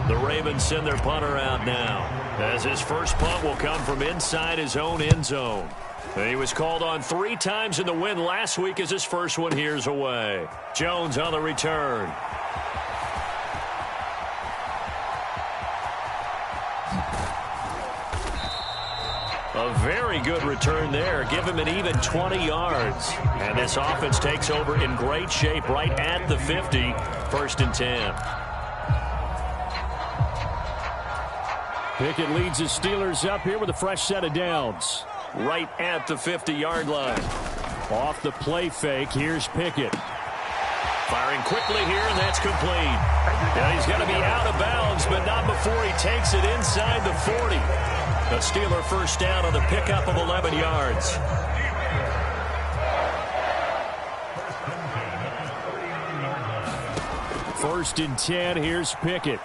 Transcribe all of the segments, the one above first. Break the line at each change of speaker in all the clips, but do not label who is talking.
The Ravens send their punter out now, as his first punt will come from inside his own end zone. He was called on 3 times in the win last week as his first one here's away. Jones on the return. A very good return there. Give him an even 20 yards. And this offense takes over in great shape right at the 50. 1st and 10.
Pickett leads his Steelers up here with a fresh set of downs.
Right at the 50-yard line.
Off the play fake, here's Pickett.
Firing quickly here, and that's complete. And he's going to be out of bounds, but not before he takes it inside the 40. A Steeler first down on the pickup of 11 yards.
First and 10, here's Pickett.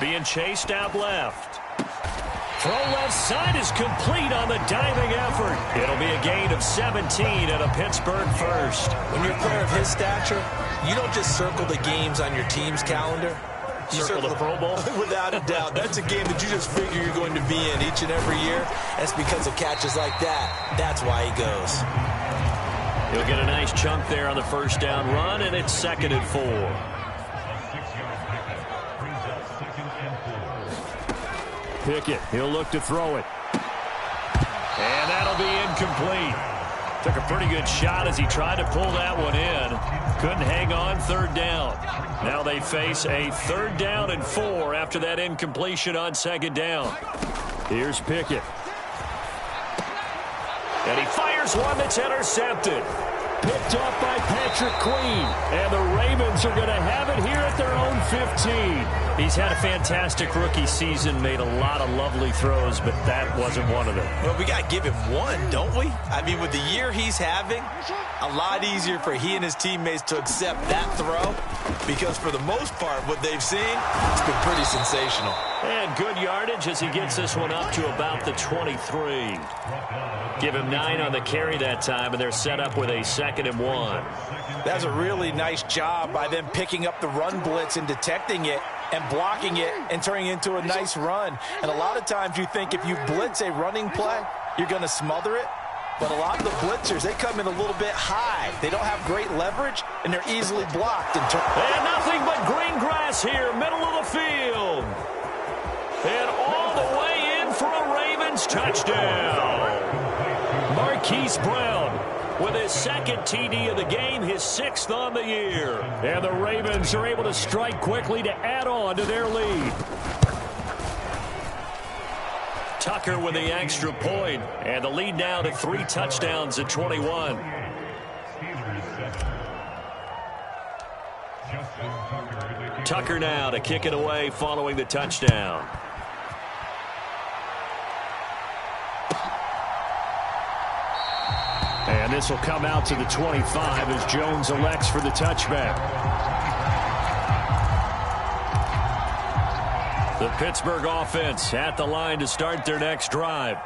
Being chased out left. Throw left side is complete on the diving effort. It'll be a gain of 17 and a Pittsburgh first.
When you're a player of his stature, you don't just circle the games on your team's calendar.
You circle the Pro Bowl?
Without a doubt. That's a game that you just figure you're going to be in each and every year. That's because of catches like that. That's why he goes.
He'll get a nice chunk there on the first down run, and it's 2nd and 4.
Pickett, he'll look to throw it.
And that'll be incomplete. Took a pretty good shot as he tried to pull that one in. Couldn't hang on 3rd down. Now they face a 3rd down and 4 after that incompletion on 2nd down.
Here's Pickett.
And he fires one that's intercepted.
Picked off by Patrick Queen. And the Ravens are going to have it here at their own 15.
He's had a fantastic rookie season, made a lot of lovely throws, but that wasn't one of them.
Well, we got to give him one, don't we? I mean, with the year he's having, a lot easier for he and his teammates to accept that throw because for the most part, what they've seen, it's been pretty sensational.
And good yardage as he gets this one up to about the 23. Give him 9 on the carry that time, and they're set up with a 2nd and 1.
That's a really nice job by them picking up the run blitz and detecting it and blocking it and turning it into a nice run. And a lot of times you think if you blitz a running play, you're going to smother it. But a lot of the blitzers, they come in a little bit high. They don't have great leverage, and they're easily blocked.
And nothing but green grass here, middle of the field. And all the way in for a Ravens touchdown. Marquise Brown with his 2nd TD of the game, his 6th on the year.
And the Ravens are able to strike quickly to add on to their lead.
Tucker with the extra point, and the lead now to 3 touchdowns at 21. Tucker now to kick it away following the touchdown.
And this will come out to the 25 as Jones elects for the touchback.
The Pittsburgh offense at the line to start their next drive.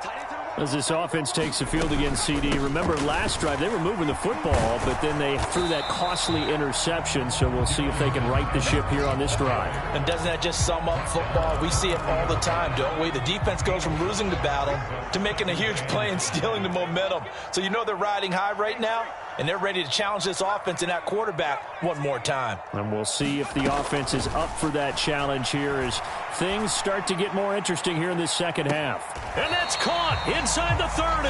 As this offense takes the field again, CD, remember last drive they were moving the football, but then they threw that costly interception, so we'll see if they can right the ship here on this drive.
And doesn't that just sum up football? We see it all the time, don't we? The defense goes from losing the battle to making a huge play and stealing the momentum. So you know they're riding high right now, and they're ready to challenge this offense and that quarterback one more time.
And we'll see if the offense is up for that challenge here as things start to get more interesting here in this second half.
And that's caught inside the 30.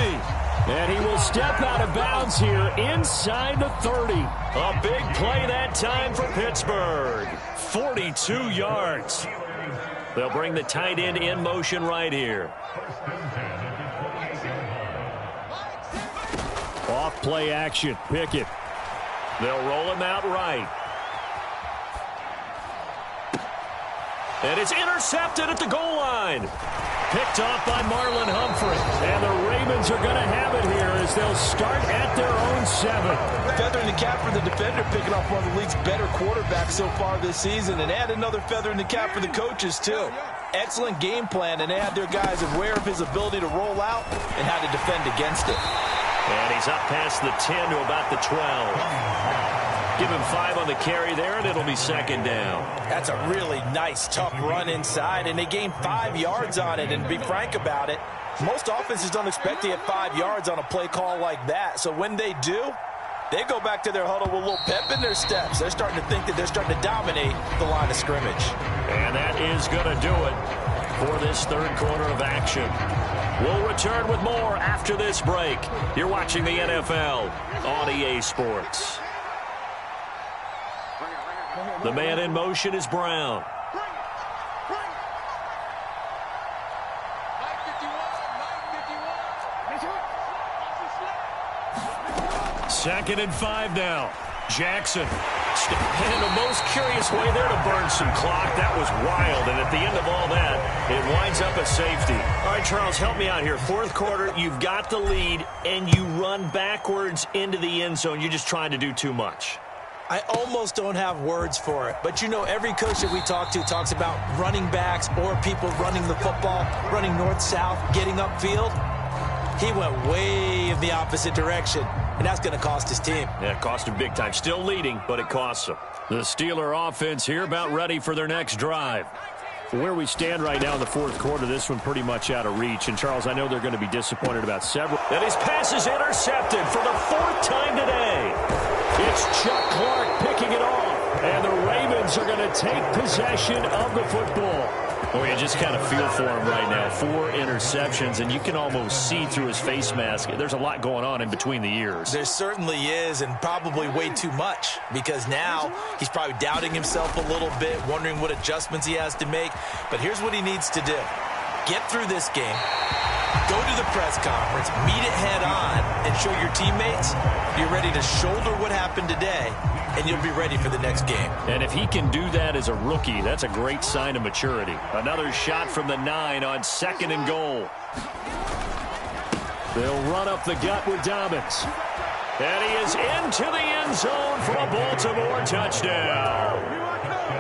And he will step out of bounds here inside the 30.
A big play that time for Pittsburgh. 42 yards. They'll bring the tight end in motion right here.
Off play action, Pickett.
They'll roll him out right. And it's intercepted at the goal line. Picked off by Marlon Humphrey.
And the Ravens are going to have it here as they'll start at their own 7.
Feather in the cap for the defender, picking off one of the league's better quarterbacks so far this season. And add another feather in the cap for the coaches, too. Excellent game plan, and they had their guys aware of his ability to roll out and how to defend against it.
And he's up past the 10 to about the 12.
Give him 5 on the carry there, and it'll be second down.
That's a really nice, tough run inside, and they gained 5 yards on it. And to be frank about it, most offenses don't expect to get 5 yards on a play call like that. So when they do, they go back to their huddle with a little pep in their steps. They're starting to think that they're starting to dominate the line of scrimmage.
And that is going to do it for this third quarter of action. We'll return with more after this break. You're watching the NFL on EA Sports. The man in motion is Brown. Second and 5 now. Jackson. And in the most curious way there to burn some clock. That was wild. And at the end of all that, it winds up a safety. All right, Charles, help me out here. Fourth quarter, you've got the lead, and you run backwards into the end zone. You're just trying to do too much.
I almost don't have words for it. But, you know, every coach that we talk to talks about running backs or people running the football, running north-south, getting upfield. He went way in the opposite direction, and that's going to cost his team.
Yeah, it cost him big time. Still leading, but it costs him. The Steeler offense here about ready for their next drive. Where we stand right now in the fourth quarter, this one pretty much out of reach. And, Charles, I know they're going to be disappointed about several.
And his pass is intercepted for the 4th time today. It's Chuck Clark picking it off.
And the Ravens are going to take possession of the football. Well, you just kind of feel for him right now. 4 interceptions, and you can almost see through his face mask. There's a lot going on in between the ears.
There certainly is, and probably way too much, because now he's probably doubting himself a little bit, wondering what adjustments he has to make. But here's what he needs to do. Get through this game, go to the press conference, meet it head on, and show your teammates you're ready to shoulder what happened today, and you'll be ready for the next game.
And if he can do that as a rookie, that's a great sign of maturity. Another shot from the 9 on 2nd and goal. They'll run up the gut with Dobbins.
And he is into the end zone for a Baltimore touchdown.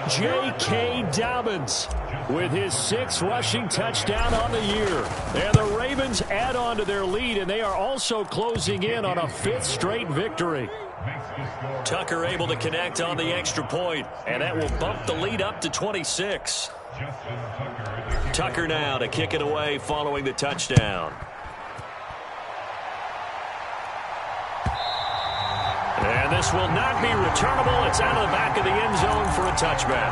J.K. Dobbins with his 6th rushing touchdown on the year. And the Ravens add on to their lead, and they are also closing in on a 5th straight victory.
Tucker able to connect on the extra point, and that will bump the lead up to 26. Tucker now to kick it away following the touchdown. And this will not be returnable. It's out of the back of the end zone for a touchback.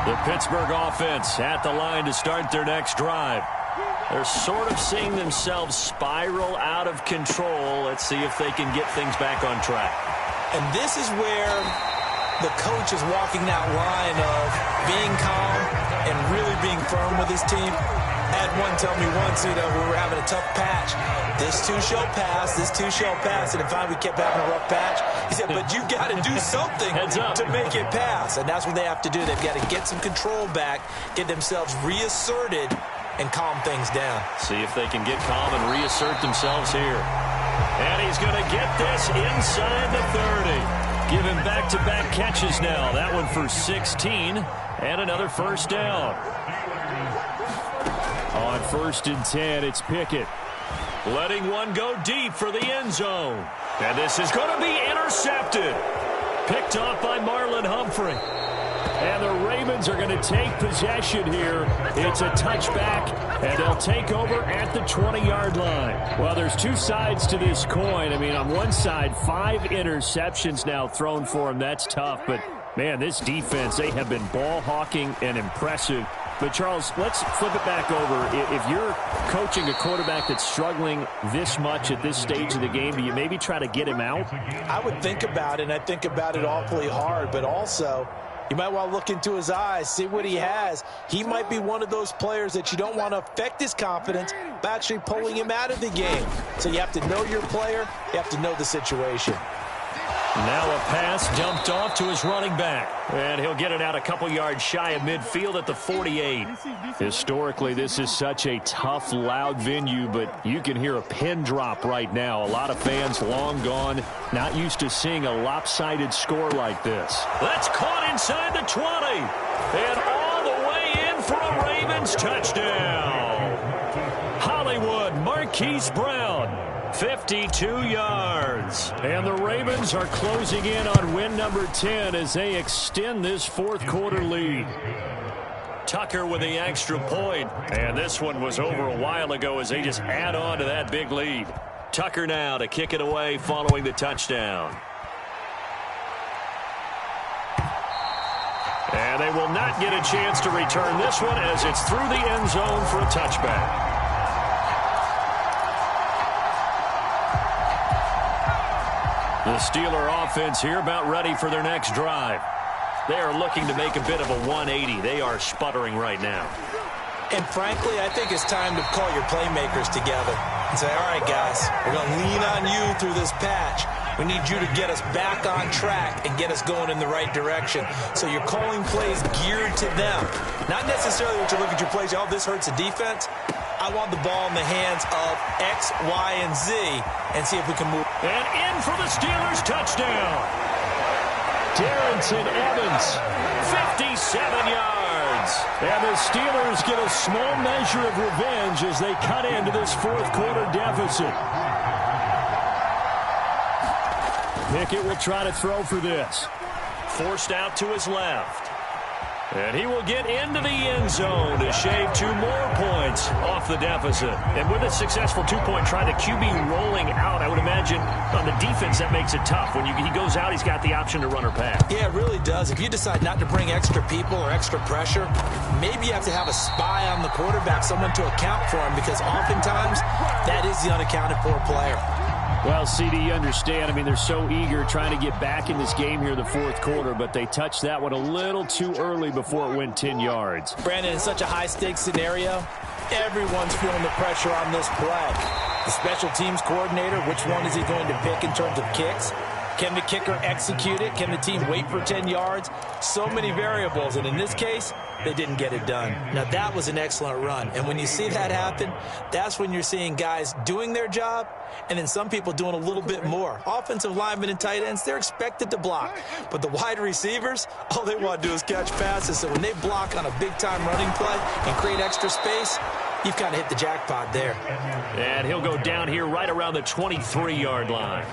The Pittsburgh offense at the line to start their next drive. They're sort of seeing themselves spiral out of control. Let's see if they can get things back on track.
And this is where the coach is walking that line of being calm and really being firm with his team. I had one tell me once, you know, we were having a tough patch. This too shall pass, this too shall pass. And finally we kept having a rough patch. He said, but you got to do something to make it pass. And that's what they have to do. They've got to get some control back, get themselves reasserted, and calm things down.
See if they can get calm and reassert themselves here. And he's going to get this inside the 30. Give him back-to-back catches now. That one for 16 and another first down. On 1st and 10, it's Pickett.
Letting one go deep for the end zone. And this is going to be intercepted. Picked off by Marlon Humphrey.
And the Ravens are going to take possession here. It's a touchback, and they'll take over at the 20-yard line. Well, there's 2 sides to this coin. I mean, on one side, 5 interceptions now thrown for him. That's tough. But, man, this defense, they have been ball hawking and impressive. But, Charles, let's flip it back over. If you're coaching a quarterback that's struggling this much at this stage of the game, do you maybe try to get him out?
I would think about it, and I think about it awfully hard. But also, you might want to look into his eyes, see what he has. He might be one of those players that you don't want to affect his confidence by actually pulling him out of the game. So you have to know your player. You have to know the situation.
Now a pass dumped off to his running back. And he'll get it out a couple yards shy of midfield at the 48.
Historically, this is such a tough, loud venue, but you can hear a pin drop right now. A lot of fans long gone, not used to seeing a lopsided score like this.
That's caught inside the 20. And all the way in for a Ravens touchdown. Hollywood Marquise Brown
52 yards. And the Ravens are closing in on win number 10 as they extend this fourth quarter lead.
Tucker with the extra point. And this one was over a while ago as they just add on to that big lead. Tucker now to kick it away following the touchdown.
And they will not get a chance to return this one as it's through the end zone for a touchback. The Steeler offense here about ready for their next drive. They are looking to make a bit of a 180. They are sputtering right now.
And frankly, I think it's time to call your playmakers together and say, all right, guys, we're going to lean on you through this patch. We need you to get us back on track and get us going in the right direction. So you're calling plays geared to them. Not necessarily what you look at your plays, oh, this hurts the defense. I want the ball in the hands of X, Y, and Z and see if we can move.
And in for the Steelers touchdown. Darrington Evans, 57 yards. And the Steelers get a small measure of revenge as they cut into this fourth quarter deficit. Pickett will try to throw for this.
Forced out to his left.
And he will get into the end zone to shave 2 more points off the deficit. And with a successful 2-point try, the QB rolling out, I would imagine on the defense that makes it tough. When he goes out, he's got the option to run or pass.
Yeah, it really does. If you decide not to bring extra people or extra pressure, maybe you have to have a spy on the quarterback, someone to account for him, because oftentimes that is the unaccounted for player.
Well, CD, you understand. I mean, they're so eager trying to get back in this game here in the fourth quarter, but they touched that one a little too early before it went 10 yards.
Brandon, in such a high-stakes scenario, everyone's feeling the pressure on this play. The special teams coordinator, which one is he going to pick in terms of kicks? Can the kicker execute it? Can the team wait for 10 yards? So many variables, and in this case, they didn't get it done. Now, that was an excellent run, and when you see that happen, that's when you're seeing guys doing their job and then some people doing a little bit more. Offensive linemen and tight ends, they're expected to block, but the wide receivers, all they want to do is catch passes, so when they block on a big-time running play and create extra space, you've kind of hit the jackpot there.
And he'll go down here right around the 23-yard line.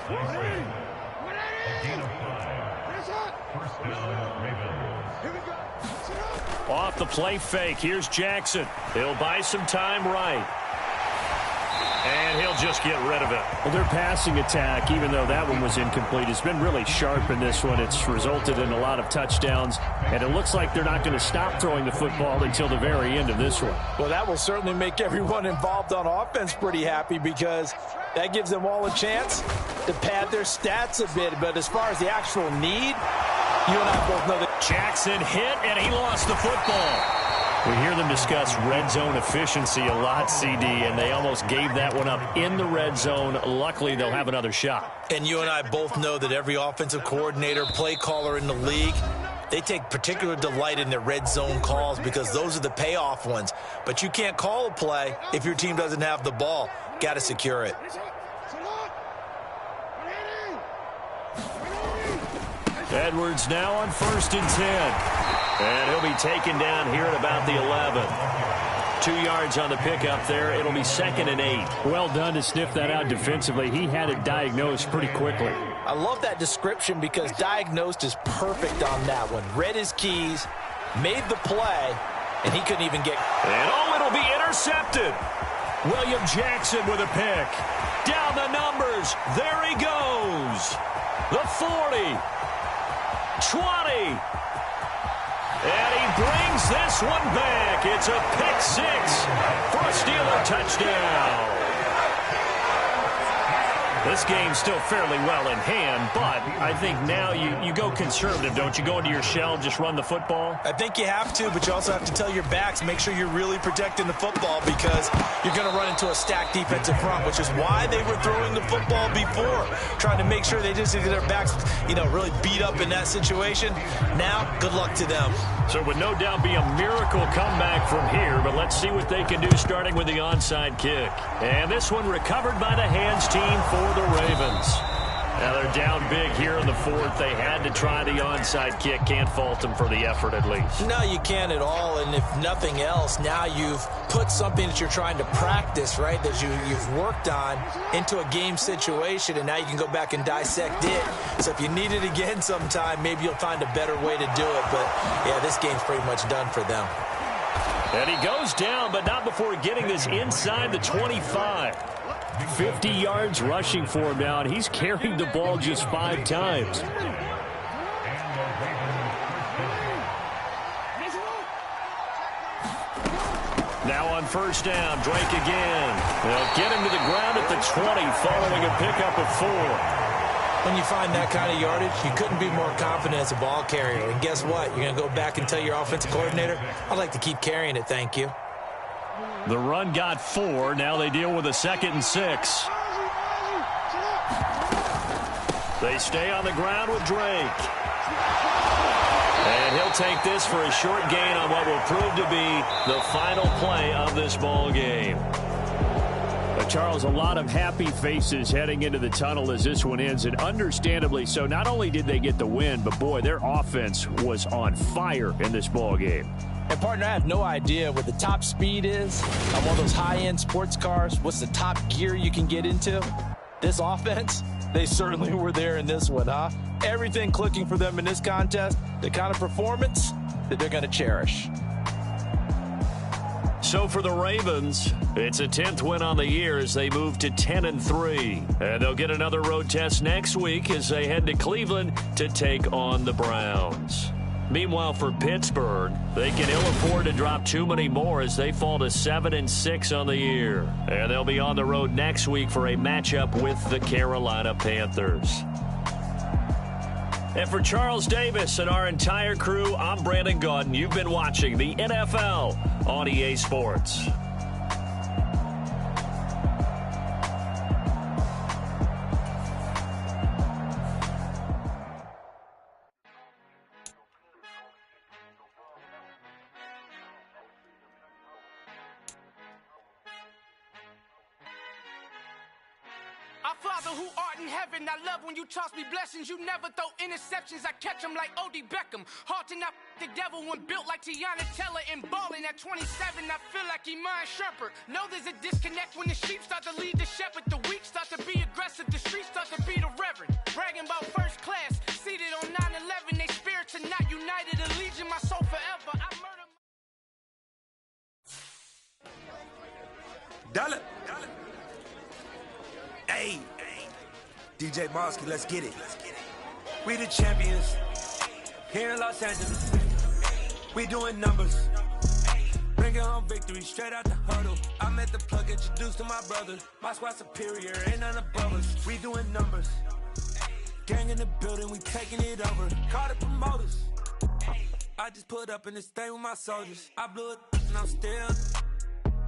Off the play fake. Here's Jackson. He'll buy some time right. And he'll just get rid of it. Well, their passing attack, even though that one was incomplete, has been really sharp in this one. It's resulted in a lot of touchdowns, and it looks like they're not going to stop throwing the football until the very end of this one.
Well, that will certainly make everyone involved on offense pretty happy, because that gives them all a chance to pad their stats a bit. But as far as the actual need, you and I both know that
Jackson hit, and he lost the football. We hear them discuss red zone efficiency a lot, CD, and they almost gave that one up in the red zone. Luckily, they'll have another shot.
And you and I both know that every offensive coordinator, play caller in the league, they take particular delight in their red zone calls because those are the payoff ones. But you can't call a play if your team doesn't have the ball. Got to secure it.
Edwards now on 1st and 10. And he'll be taken down here at about the 11. 2 yards on the pickup there. It'll be 2nd and 8. Well done to sniff that out defensively. He had it diagnosed pretty quickly.
I love that description because diagnosed is perfect on that one. Read his keys, made the play, and he couldn't even get...
And it'll be intercepted. William Jackson with a pick. Down the numbers. There he goes. The 40. 20. And he brings this one back. It's a pick 6 for a Steeler touchdown. This game's still fairly well in hand, but I think now you go conservative, don't you? Go into your shell, just run the football?
I think you have to, but you also have to tell your backs, make sure you're really protecting the football because you're going to run into a stacked defensive front, which is why they were throwing the football before, trying to make sure they just get their backs, really beat up in that situation. Now, good luck to them.
So it would no doubt be a miracle comeback from here, but let's see what they can do starting with the onside kick. And this one recovered by the hands team for the Ravens. Now they're down big here in the fourth. They had to try the onside kick. Can't fault them for the effort at least.
No, you can't at all. And if nothing else, now you've put something that you're trying to practice, right, that you've worked on into a game situation, and now you can go back and dissect it. So if you need it again sometime, maybe you'll find a better way to do it. But, yeah, this game's pretty much done for them.
And he goes down, but not before getting this inside the 25. 50 yards rushing for him now, and he's carried the ball just 5 times. Now on first down, Drake again. They'll get him to the ground at the 20 following a pickup of 4.
When you find that kind of yardage, you couldn't be more confident as a ball carrier. And guess what? You're going to go back and tell your offensive coordinator, I'd like to keep carrying it, thank you.
The run got 4. Now they deal with a 2nd and 6. They stay on the ground with Drake. And he'll take this for a short gain on what will prove to be the final play of this ball game. But Charles, a lot of happy faces heading into the tunnel as this one ends, and understandably so. Not only did they get the win, but boy, their offense was on fire in this ball game.
And, partner, I have no idea what the top speed is on one of those high-end sports cars. What's the top gear you can get into? This offense, they certainly were there in this one, huh? Everything clicking for them in this contest, the kind of performance that they're going to cherish.
So for the Ravens, it's a 10th win on the year as they move to 10-3. And they'll get another road test next week as they head to Cleveland to take on the Browns. Meanwhile, for Pittsburgh, they can ill afford to drop too many more as they fall to 7-6 on the year. And they'll be on the road next week for a matchup with the Carolina Panthers. And for Charles Davis and our entire crew, I'm Brandon Gaudin. You've been watching the NFL on EA Sports.
Our Father who art in heaven, I love when you toss me blessings. You never throw interceptions, I catch them like O.D. Beckham. Hard to not the devil when built like Tiana Teller and balling at 27. I feel like Iman Shumpert. Know there's a disconnect when the sheep start to lead the shepherd. The weak start to be aggressive, the streets start to be the reverend. Bragging about first class, seated on 9/11. They spirits are not united, allegiance my soul forever. I murder
Dollar. Hey, DJ Mosky, let's get it. We the champions here in Los Angeles. We doing numbers. Bringing home victory straight out the huddle. I met the plug, introduced to my brother. My squad superior, ain't none above us. We doing numbers. Gang in the building, we taking it over. Call the promoters. I just put up in this thing with my soldiers. I blew it and I'm still.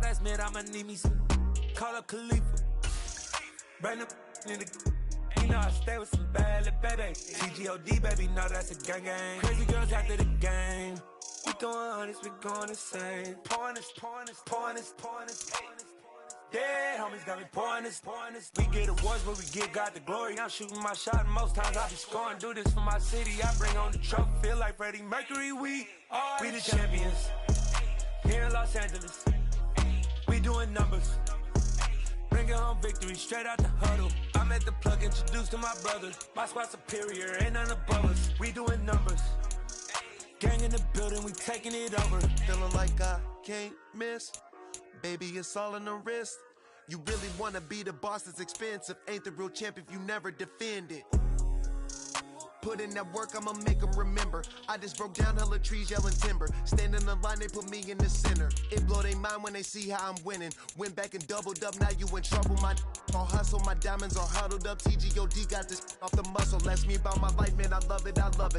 Last minute, I'ma need me some. Call up Khalifa. Bring them in the. You know I stay with some bad little baby. TGOD, baby, no, that's a gang gang. Crazy girls after the game. We throwing hundreds, we going insane. Pouring this. Yeah, homies got me pouring this. We get awards, but we give God the glory. I'm shooting my shot, and most times I be scoring. Do this for my city, I bring on the trophy. Feel like Freddie Mercury, we the champions. Here in Los Angeles, we doing numbers. Bringing home victory straight out the huddle. I met the plug, introduced to my brother. My squad superior, ain't none above us. We doing numbers. Gang in the building, we taking it over.
Feeling like I can't miss. Baby, it's all in the wrist. You really wanna be the boss, it's expensive. Ain't the real champ if you never defend it. Put in that work, I'ma make them remember. I just broke down hella trees, yelling timber. Stand in the line, they put me in the center. It blow they mind when they see how I'm winning. Went back and doubled up, now you in trouble. My all hustle, my diamonds are huddled up. TGOD got this off the muscle. Ask me about my life, man, I love it.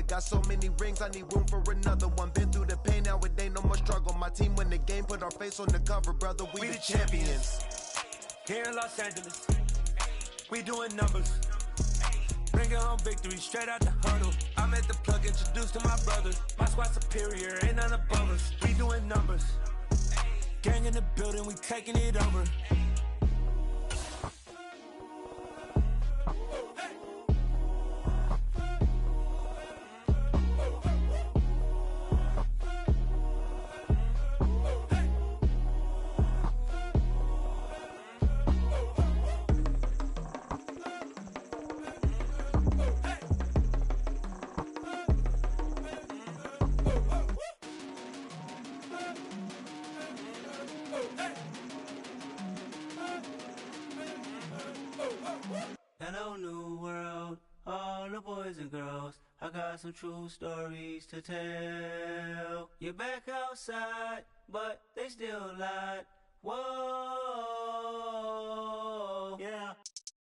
Got so many rings, I need room for another one. Been through the pain, now it ain't no more struggle. My team win the game, put our face on the cover, brother. We the champions.
Here in Los Angeles, we doing numbers. Bringing home victory straight out the huddle. I met the plug, introduced to my brother. My squad superior, ain't none above us. We doing numbers. Gang in the building, we taking it over.
new world. All the boys and girls, I got some true stories to tell. You're back outside, but they still lied. Whoa, yeah.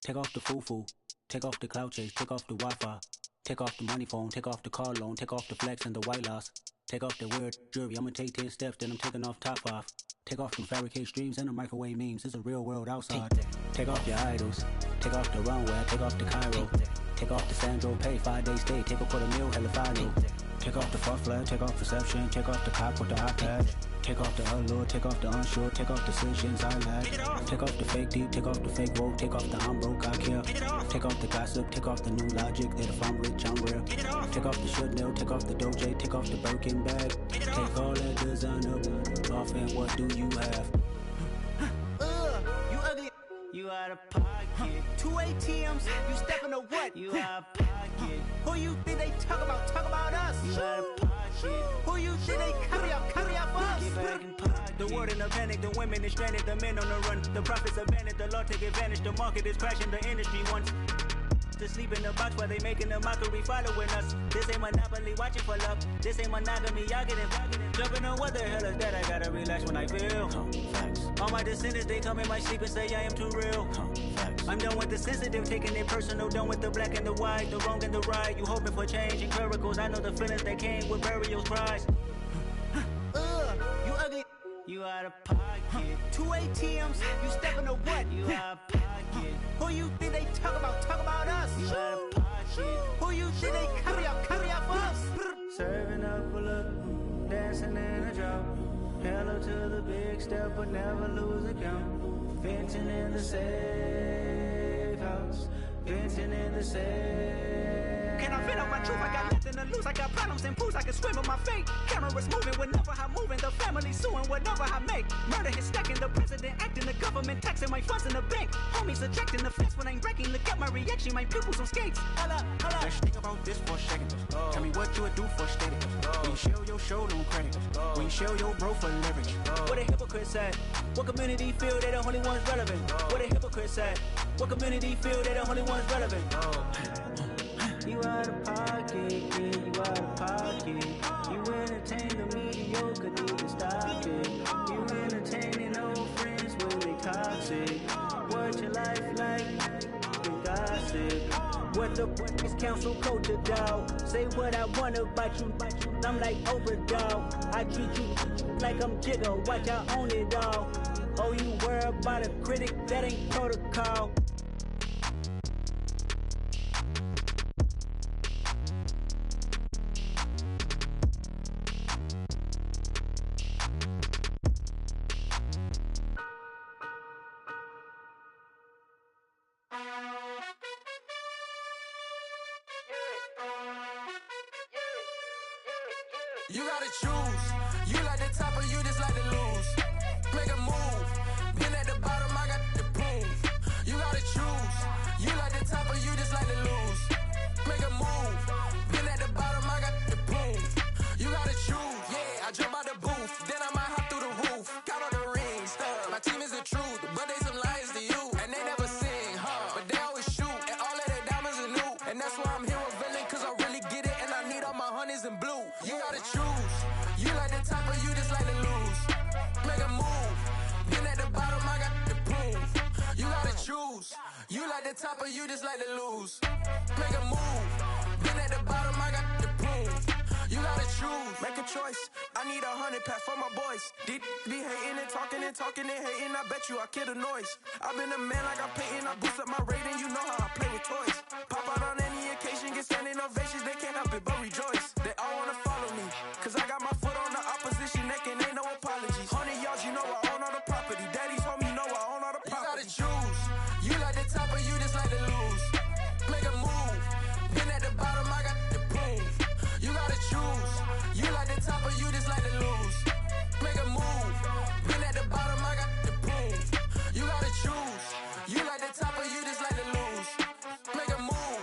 Take off the foo-foo, take off the cloud chase, take off the Wi-Fi, take off the money phone, take off the car loan, take off the flex and the white loss. Take off the weird jewelry, I'ma take 10 steps, then I'm taking off top 5. Take off them fabricated streams and the microwave memes, it's a real world outside. Take off your idols, take off the runway, take off the Cairo. Take off the Sandro pay, 5-day stay, take a $250,000, hella final. Take off the fuck flag, take off reception, take off the cop with the iPad. Take off the allure, take off the unsure, take off decisions I lack. Take off the fake deep, take off the fake woke, take off the I'm broke, I care. Take off the gossip, take off the new logic that if I'm rich, I'm rare. Take off the should know, take off the Doja, take off the Birkin bag. Take all that designer off and what do you have? You ugly. You out of pocket. 2 ATMs, you stepping to what? You out of pocket. Who you think they talk about? Talk about us. You out of pocket. Who you think they carry out for us? Get back in pocket. The world in a panic, the women is stranded, the men on the run. The profits abandoned, the law take advantage. The market is crashing, the industry wants to sleep in the box while they making a mockery following us. This ain't Monopoly, watching for love. This ain't monogamy, y'all getting jumping on what the hell is that? I gotta relax when I feel. All my descendants, they come in my sleep and say I am too real. I'm done with the sensitive, taking it personal. Done with the black and the white, the wrong and the right. You hoping for change and miracles. I know the feelings that came with burial cries. You ugly. You out of pocket. 2 ATMs, you stepping to what? You out of pocket. Who you think they talk about? Talk about us. You out of pocket. Who you think they carry out for us? Serving up a look, dancing in a drop. Hello to the big step, but never lose a count. Venting in the safe house. Venting in the safe. Can I vent out my truth? I got nothing to lose. I got problems and pools. I can swim with my fate. Cameras moving whenever I'm moving. The family suing whatever I make. Murder is stacking. The president acting. The government taxing my funds in the bank. Homies ejecting the fence when I'm wrecking. Look at my reaction. My pupils on skates. Holla, holla. Let's think about this for a second. Tell me what you would do for steady. When you show your show, no credit. When you show your bro for leverage. What a hypocrite said. What community feel they the only ones relevant? What a hypocrite said. What community feel they the only ones relevant? You out of pocket, yeah, you out of pocket. You entertain the mediocre, need to stop it. You entertaining old friends when they toxic. What your life like? The gossip. What the is council code to dog? Say what I want about you. I'm like overdog. I treat you like I'm Jigga. Watch I own it all. Oh, you worry about a critic? That ain't protocol.
You gotta choose. You like the top or you just like to lose. Make a move. Been at the bottom, I got the proof. You gotta choose. You like the top or you just like to lose. Make a move. Been at the bottom, I got the proof. You gotta choose. Yeah, I jump out the booth. Then I might hop through the roof. Count on the rings. My team is the truth, but they some liars to you. And they never sing, but they always shoot. And all of their diamonds are new. And that's why I'm here with villain, cause I really get it. And I need all my honeys in blue. You gotta choose. You like the top or you just like to lose. Make a move. Been at the bottom, I got the proof. You gotta choose. You like the top or you just like to lose. Make a move. Been at the bottom, I got the proof. You gotta choose. Make a choice. I need 100 packs for my boys. Be hating and talking and hating. I bet you I kill the noise. I've been a man like I'm Peyton. I boost up my rating. You know how I play with toys. Pop out on any occasion, get standing ovations. They can't help it but rejoice. They all wanna follow me, cause I got my foot on the opposition neck and ain't no apologies. 100 yards, you know I own all the property. Daddy's home, you know I own all the property. You gotta choose. You like the top or you just like to lose. Make a move. Been at the bottom, I got the proof. You gotta choose. You like the top or you just like to lose. Make a move. Been at the bottom, I got the proof. You gotta choose. You like the top or you just like to lose. Make a move.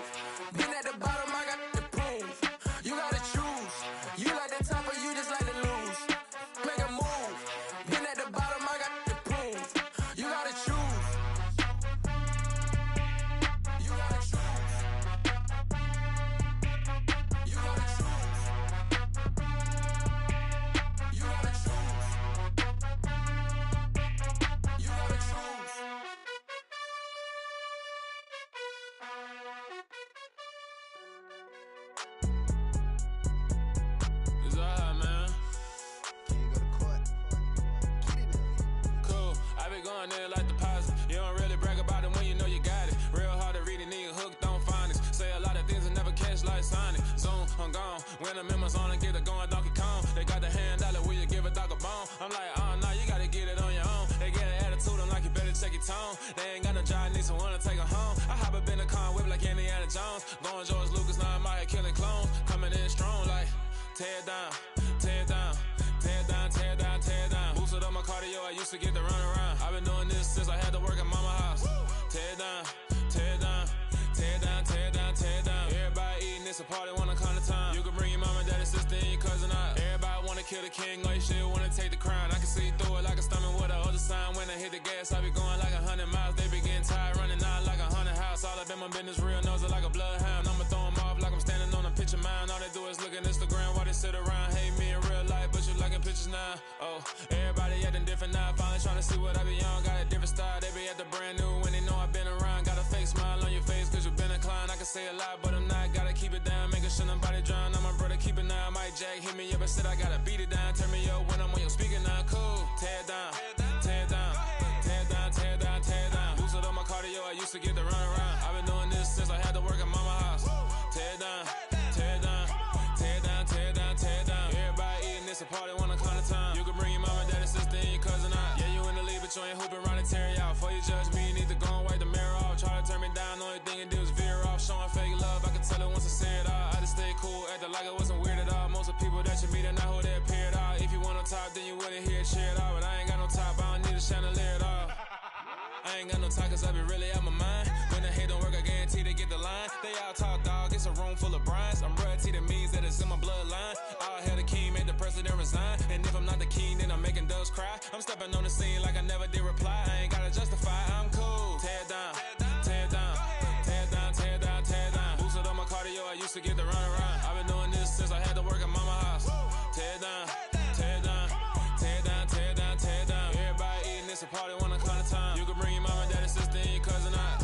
on George Lucas, now I'm out here killing clones. Coming in strong like, tear it down, tear it down, tear it down, tear it down, tear it down. Boosted up my cardio, I used to get to run around. I've been doing this since I had to work at mama house. Tear it down, tear it down, tear it down, tear it down, tear it down. Everybody eating, it's a party, one kind of time. You can bring your mama, daddy, sister, and your cousin out. Everybody wanna kill the king, or you shit wanna take the crown. I can see through it like a stomach with a other sign. When I hit the gas, I be going like 100 miles. They be getting tired, running out like 100 house. All up in my business, real nose like a bloodhound. I'ma throw them off like I'm standing on a picture mound. All they do is look at Instagram while they sit around. Hate me in real life, but you liking pictures now. Oh, everybody acting different now. Finally trying to see what I be on. Got a different style, they be at the brand new when they know I've been around. Got a fake smile on your face cause you been inclined. I can say a lot, but I'm not. Gotta keep it down, making sure nobody drown. Now my brother keep it now. Mike Jack hit me up and said I gotta beat it down. Turn me up when I'm on your speaker now. Cool, tear it down, tear it down, tear it down, tear it down, tear it down. Boosted up my cardio, I used to get to run around. I've been doing this since I had to work at mama house. Tear it down, tear it down, tear it down, tear it down, tear it down. Everybody eating, it's a party, one kind of time. You can bring your mama, daddy, sister, and your cousin out. Yeah, you in the league, but you ain't hooping around and tear it out. Before you judge me, you need to go and wipe the mirror off. Try to turn me down, the only thing you do is veer off. Showing fake love, I can tell it once I say it all. I just stay cool, acting like it wasn't weird at all. Most of the people that you meet are not who they appear at all. If you want on top, then you wouldn't hear it cheer at all. But I ain't got no top, I don't need a chandelier at all. I ain't got no talk cause I be really out my mind. When the hate don't work, I guarantee they get the line. They all talk dog, it's a room full of brines. I'm royalty, that means that it's in my bloodline. All hail the king, made the president resign. And if I'm not the king, then I'm making doves cry. I'm stepping on the scene like I never did reply. I ain't gotta justify, I'm cool. Tear it down, tear it down, tear it down, tear it down, tear it down. Boosted up my cardio, I used to get to run around. I've been doing this since I had to work at mama house. Tear it down, tear it down, tear it down, tear it down, tear it down. Everybody eating, it's a party, one kind of time. You can bring your mama, daddy, sister, and your cousin out.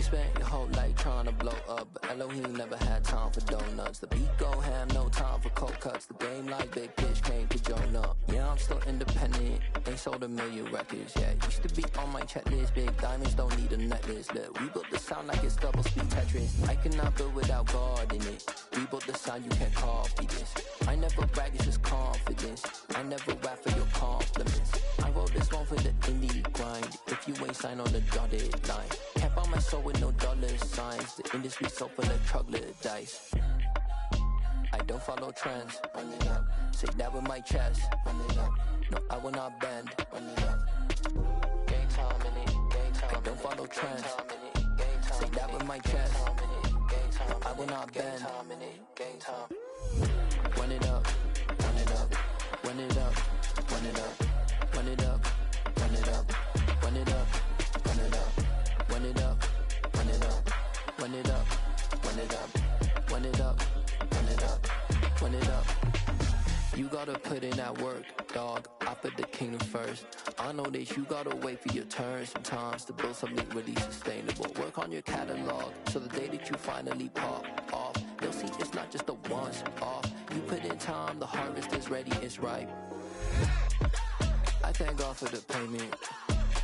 Spent your whole life trying to blow up, but Elohim never had time for donuts. The beat go ham, no time for cold cuts. The game like Big Pitch came to join up. Yeah, I'm still independent, ain't sold a million records. Yeah, used to be on my checklist. Big diamonds don't need a necklace. Look, we built the sound like it's double speed Tetris. I cannot build without God in it. We built the sound, you can't copy this. I never brag, it's just confidence. I never rap for your compliments. I wrote this one for the indie grind. If you ain't signed on the dotted line, can't buy my soul with no dollar signs. The industry so full of troglodytes. I don't follow trends. Run it up. Say that with my chest. Run it up. No, I will not bend. Run it up. Game time in it. Game time. I don't follow trends. Say that with my chest. No, I will not bend. Game time. Run it up. Run it up. Run it up. Run it up. Run it up. Run it up. Run it up. Run it up. Run it up. Run it up. Run it up. Run it up. Run it up. Run it up. Run it up. You gotta put in that work, dog. I put the kingdom first. I know that you gotta wait for your turn sometimes to build something really sustainable. Work on your catalog so the day that you finally pop off, you'll see it's not just a once off. You put in time, the harvest is ready, it's ripe. I thank God for the payment.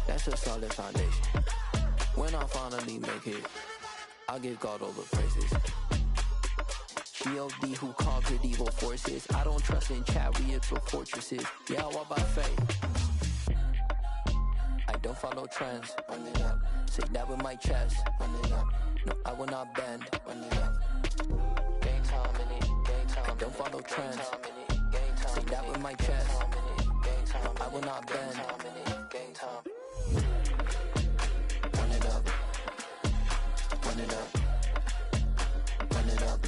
That's a solid foundation. When I finally make it, I'll give God all the praises. G.O.D. who conquered evil forces. I don't trust in chariots or fortresses. Yeah, I walk by faith. I don't follow trends. Run it up. Say that with my chest. Run it up. No, I will not bend. Run it up. Game time in it. Game time. I don't follow trends. Say that with my chest. No, I will not bend. Game time. Run it up. Run it up. Run it up.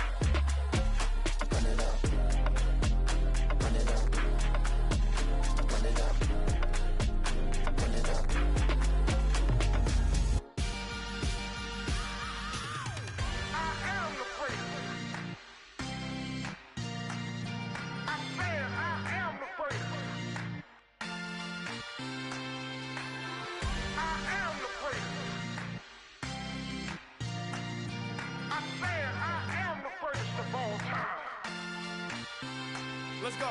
let's go.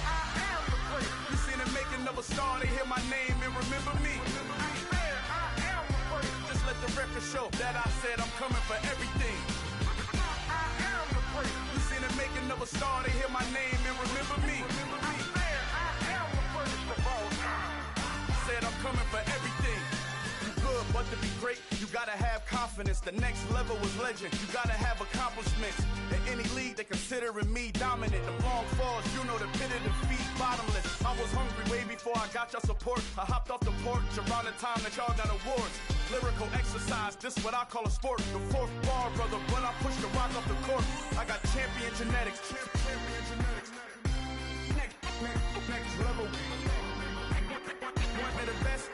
I am the place. You seen the making of a star, they hear my name and remember me. I am the place. Just let the record show that I said I'm coming for everything. I am the place. You seen the making of a star, they hear my name and remember me. I am the place of all time. Said I'm coming for everything. You good, but to be great, you gotta have confidence. The next level was legend. You gotta have accomplishments. In any league, they considering me dominant. The long falls, you know the pit of defeat, bottomless. I was hungry way before I got your support. I hopped off the porch around the time that y'all got awards. Lyrical exercise, this what I call a sport. The fourth bar, brother, when I push the rock off the court. I got champion genetics. Champion genetics. Next level. One of the best.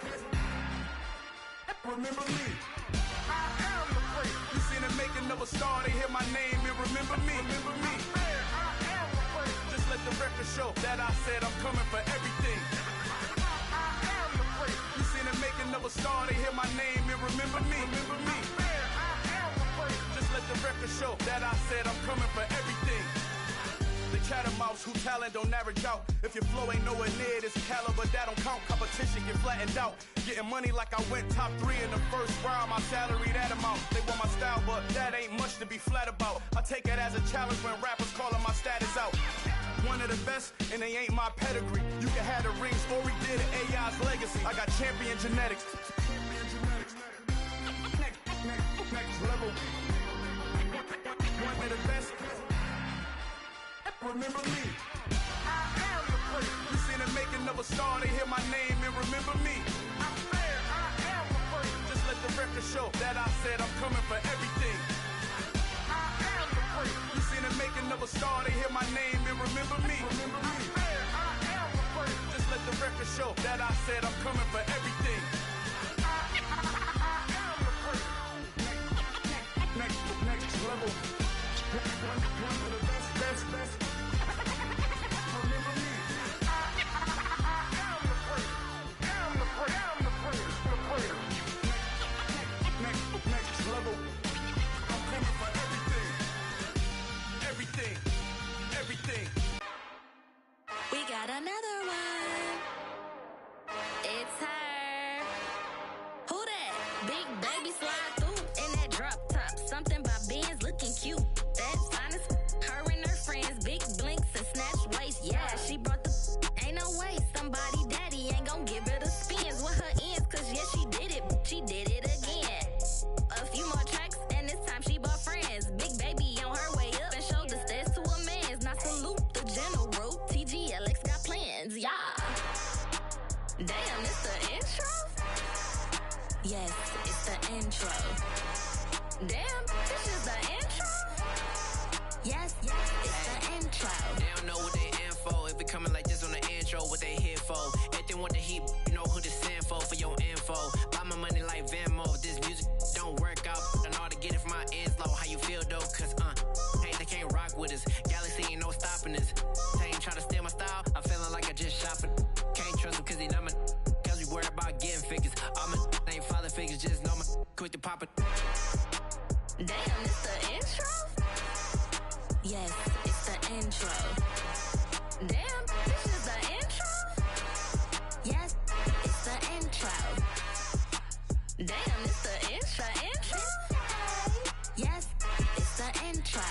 Remember me. I am the place. You seen the making of a star, they hear my name and remember me. Remember me. I am the place. Just let the record show that I said I'm coming for everything. I am the place. You seen the making of a star, they hear my name and remember me. Remember me. I am the place. Just let the record show that I said I'm coming for everything. The chattermouths who talent don't average out. If your flow ain't nowhere near this caliber, that don't count. Competition get flattened out. Getting money like I went top 3 in the first round. My salary that amount. They want my style, but that ain't much to be flat about. I take it as a challenge when rappers calling my status out. One of the best, and they ain't my pedigree. You can have the rings, or we did it, AI's legacy. I got champion genetics. Next level. One of the best. Remember me. I am the place. You seen the making of a star, they hear my name and remember me. I am the place. Just let the record show that I said I'm coming for everything. I am the place. You seen the making of a star, they hear my name and remember me. Remember me. I am the place. Just let the record show that I said I'm coming for everything. I am the place. Next level. One of the best. Next level. I'm coming for everything. Everything.
We got another one. It's her. Who that? Big baby slide through in that drop top. Something by Benz looking cute. That's honest. Her and her friends, big blinks and snatch waist. Yeah, she brought the. Ain't no way somebody daddy ain't gon' give her the spins with her ends. Cause yeah, she did it. She did it again. A few more tracks and this time she bought friends. Big baby on her way up and showed the stairs to a man's. Now salute the general. TGLX got plans. Yeah. Damn, it's the intro? Yes, it's the intro. Damn, this is the intro? Yes, it's the intro.
They don't know what they in for. If it coming like this on the intro, what they here for? Anything with the heat, you know who to send for your info. Buy my money like Venmo. If this music don't work out, I know how to get it from my ends low. How you feel though? Cause hey, they can't rock with us. Galaxy ain't no stopping us. They ain't trying to steal my style. I'm feeling like I just shot for. Can't trust him cause he not my. Cause we worried about getting figures. All my ain't father figures, just know my quick to pop it.
Damn, it's the intro? Yes, it's the intro. Damn, this is the intro? Yes, it's the intro. Damn, it's the intro? Yes, it's the intro.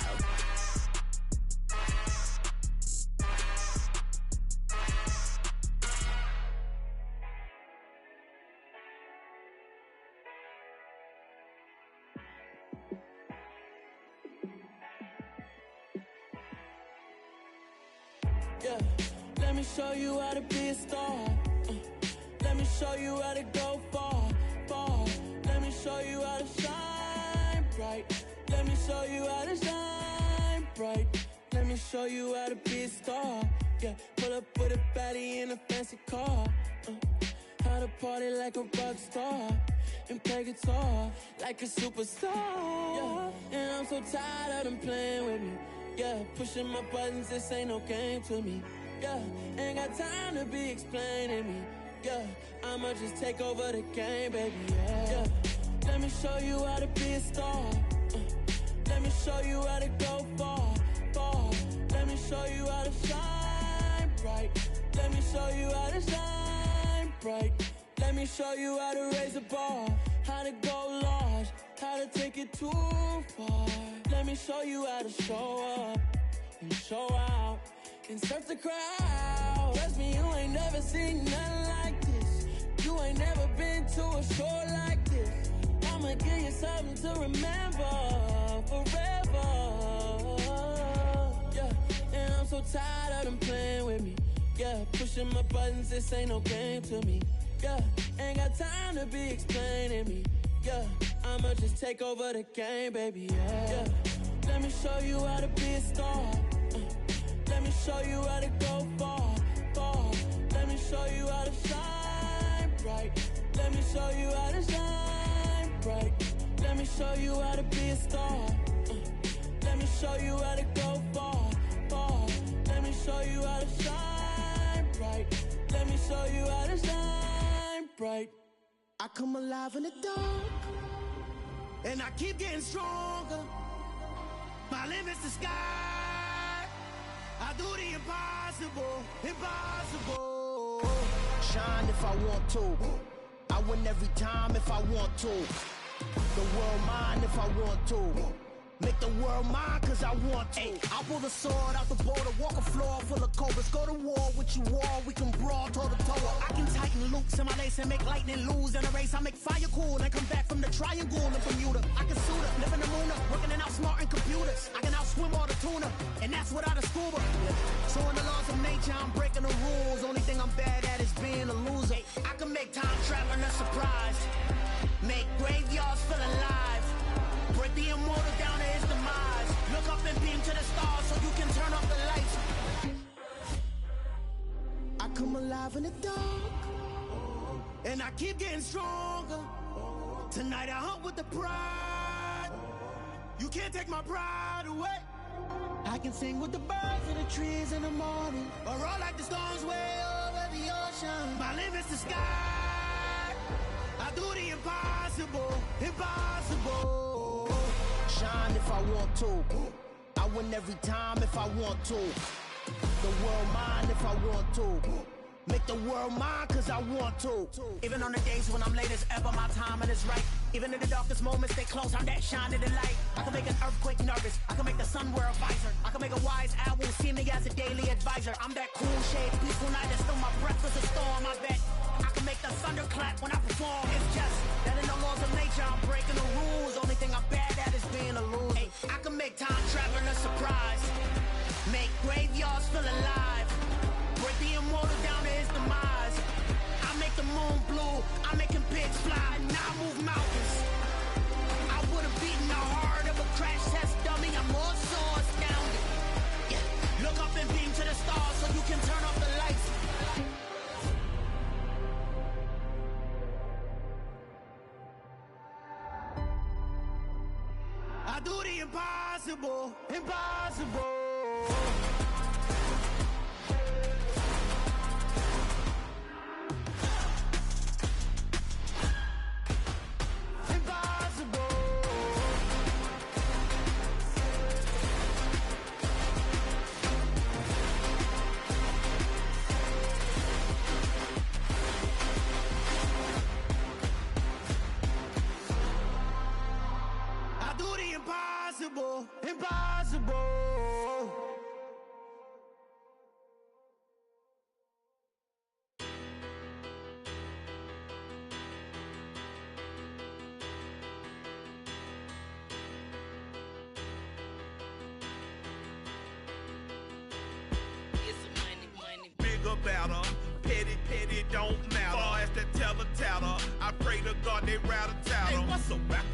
Yeah, let me show you how to be a star. Let me show you how to go far. Let me show you how to shine bright. Let me show you how to shine bright. Let me show you how to be a star. Yeah, pull up with a baddie in a fancy car. How to party like a rock star and play guitar like a superstar. Yeah, and I'm so tired of them playing with me. Yeah, pushing my buttons, this ain't no game to me. Yeah, ain't got time to be explaining me. Yeah, I'ma just take over the game, baby. Yeah, let me show you how to be a star. Let me show you how to go far. Let me show you how to shine Let me show you how to shine bright. Let me show you how to raise the bar, how to go large, how to take it too far. Let me show you how to show up and show out and surf the crowd. Trust me, you ain't never seen nothing like this. You ain't never been to a show like this. I'ma give you something to remember forever. Yeah, and I'm so tired of them playing with me. Yeah, pushing my buttons, this ain't no game to me. Yeah, ain't got time to be explaining me. Yeah, I'ma just take over the game, baby. Yeah, let me show you how to be a star. Let me show you how to go far, far. Let me show you how to shine bright. Let me show you how to shine bright. Let me show you how to be a star. Let me show you how to go far, far. Let me show you how to shine bright. Let me show you how to shine bright.
I come alive in the dark, and I keep getting stronger. My limit's the sky. I do the impossible, impossible. Shine if I want to. I win every time if I want to. The world mine if I want to. Make the world mine cause I want to. Ay, I'll pull the sword out the border, walk a floor full of cobras. Go to war with you all, we can brawl toe to toe. I can tighten loops in my lace and make lightning lose in a race. I make fire cool and come back from the triangle in Bermuda. I can suit up, live in the moon up, working and outsmarting computers. I can outswim all the tuna, and that's without a scuba. So in the laws of nature, I'm breaking the rules. Only thing I'm bad at is being a loser. Ay, I can make time traveling a surprise, make graveyards feel alive, break the immortal down to his demise. Look up and beam to the stars so you can turn off the lights. I come alive in the dark, and I keep getting stronger. Tonight I hunt with the pride. You can't take my pride away. I can sing with the birds and the trees in the morning, or roll like the storms way over the ocean. My limit's the sky. I do the impossible, impossible. Shine if I want to. I win every time if I want to. The world mine if I want to. Make the world mine cause I want to. Even on the days when I'm late as ever, my timing is right. Even in the darkest moments, stay close, I'm that shine of the light. I can make an earthquake nervous, I can make the sun wear a visor. I can make a wise owl see me as a daily advisor. I'm that cool shade, peaceful night that still my breath is a storm, I bet. I can make the thunder clap when I perform. It's just that in the laws of nature, I'm breaking the rules. Only thing I'm bad at is being a loser. Ay, I can make time traveling a surprise, make graveyards feel alive, break the immortal down to his demise. I make the moon blue, I'm making pigs fly, now I move mountains. I would've beaten the heart of a crash test dummy. I'm more so astounded. Yeah, look up and beam to the stars so you can turn off the lights. I do the impossible, impossible. Impossible, impossible.
Bigger, better, petty, petty, don't matter. Far as the teller, I pray to God they rattle tattle. Hey, what's a rapper?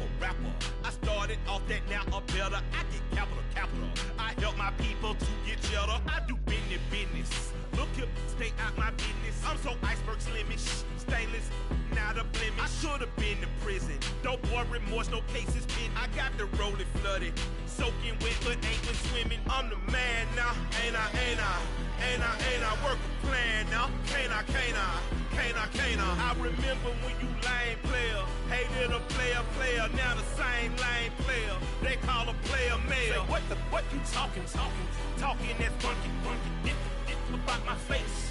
I started off that, now I'm better. I get capital. I help my people to get cheddar. I do business. Look here, stay out my business. I'm so iceberg slimish, stainless, not a blemish. I should've been to prison. No boy remorse, no cases pending. I got the rolling flooded, soaking wet, but ain't been swimming. I'm the man now, ain't I? Work a plan now, can't I? I remember when you lame player, hated a player, now the same lame player. They call a player mayor. Say, what you talking? Talking that's funky, about my face.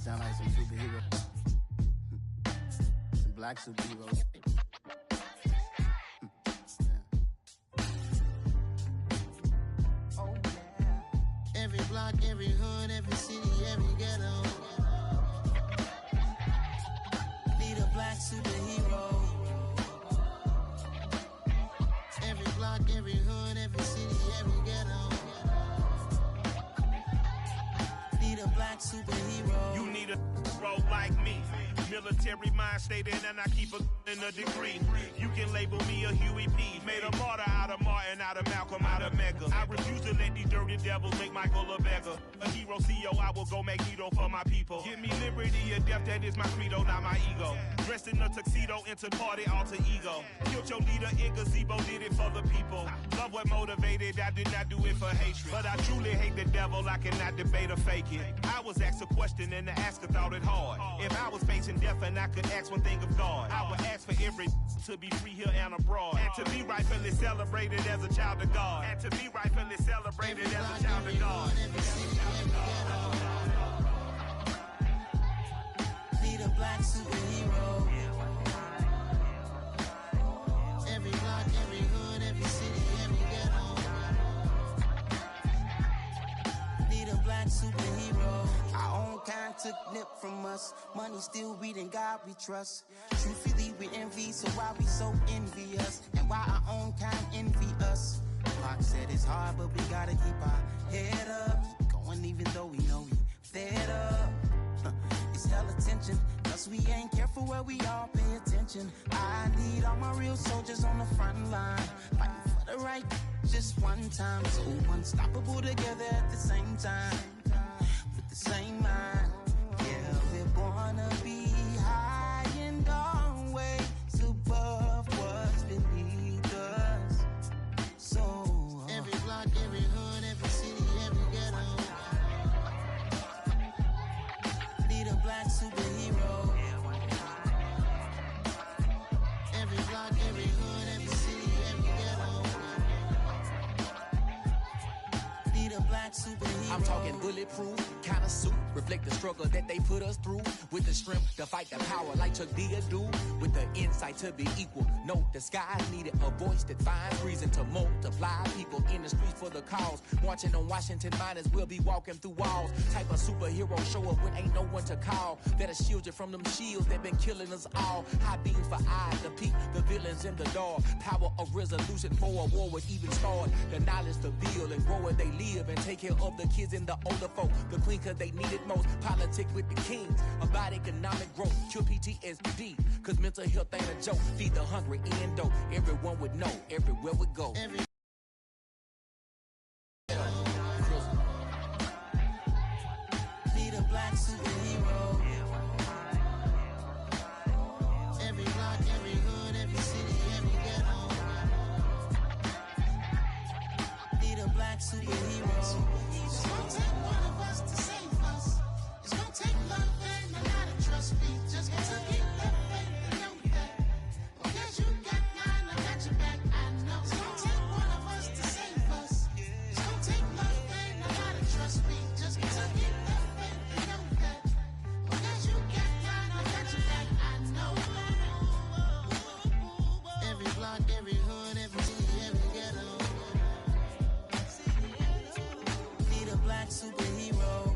Sound like some superheroes. Some black superheroes. Oh, yeah. Every block, every hood, every city, every ghetto. Need a black superhero. Every block, every hood, every city, every ghetto. Need a black superhero.
You need a bro like me. Military mind stated, and I keep a degree. You can label me a Huey P. Made a martyr out of Martin, out of Malcolm, out of Mega. I refuse to let these dirty devils make Michael a beggar. A hero CEO, I will go Magneto for my people. Give me liberty or death, that is my credo, not my ego. Dressed in a tuxedo, into party, alter ego. Killed your leader in gazebo, did it for the people. Love what motivated, I did not do it for hatred. But I truly hate the devil, I cannot debate or fake it. I was asked a question and the asker thought it hard. If I was facing death and I could ask one thing of God, I would ask for every to be free here and abroad, and to be rightfully celebrated as a child of God, and to be rightfully celebrated as a child of God.
Need a black superhero. Every block, every hood, every city, every ghetto. Need a black superhero. Our own kind took nip from us. Money still reading God we trust. Truthfully we envy, so why we so envious? And why our own kind envy us? Pac said it's hard, but we gotta keep our head up. Keep going even though we know we fed up. It's hella tension, cause we ain't careful where we all pay attention. I need all my real soldiers on the front line, fighting for the right just one time. So unstoppable together at the same time, with the same mind. Yeah, we're born to be high and always above what's beneath us. So every block, every hood, every city, every ghetto. Need a black superhero. Every block, every hood, every city, every ghetto. Need a black superhero.
I'm talking bulletproof, kind of suit, reflect the struggle that they put us through. With the strength to fight the power like Chuck D do. With the insight to be equal. Note the skies needed a voice that finds reason to multiply. People in the streets for the cause. Marching on Washington, might as well be walking through walls. Type of superhero show up when ain't no one to call. That'll shield you from them shields that been killing us all. High beams for eyes to peek the villains in the dark. Power of resolution for a war would even start. The knowledge to build and grow where they live and take care of the kids and the older folk. The queen cause they need it most. Politic with the kings. About economic growth. Cure PTSD. Cause mental health ain't a joke. Feed the hungry and dope. Everyone would know. Everywhere we go.
Need a black superhero. Every block, every hood, every city, every ghetto. Need a black superhero. It's gonna take one of us to save us. It's gonna take love and a lot of trust. We just got to get that faith and know that. Because you got mine, I got your back, I know. It's gonna take one of us to save us. It's gonna take love and a lot of trust. We just got to get that faith and know that. Because you got mine, I got your back, I know. Every block, every hood, every city, every ghetto. Need a black superhero.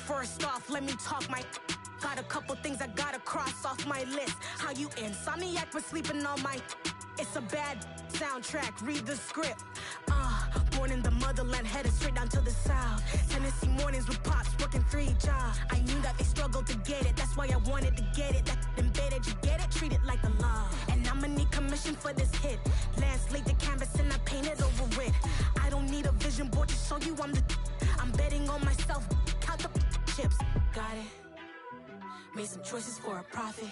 First off, let me talk my. Got a couple things I gotta cross off my list. How you insomniac for sleeping on my. It's a bad soundtrack, read the script. Born in the motherland, headed straight down to the south. Tennessee mornings with pops, working 3 jobs. I knew that they struggled to get it, that's why I wanted to get it. That embedded, you get it, treat it like a law. And I'ma need commission for this hit. Lance laid the canvas and I painted over it. I don't need a vision board to show you I'm betting on myself, count the chips. Got it. Made some choices for a profit.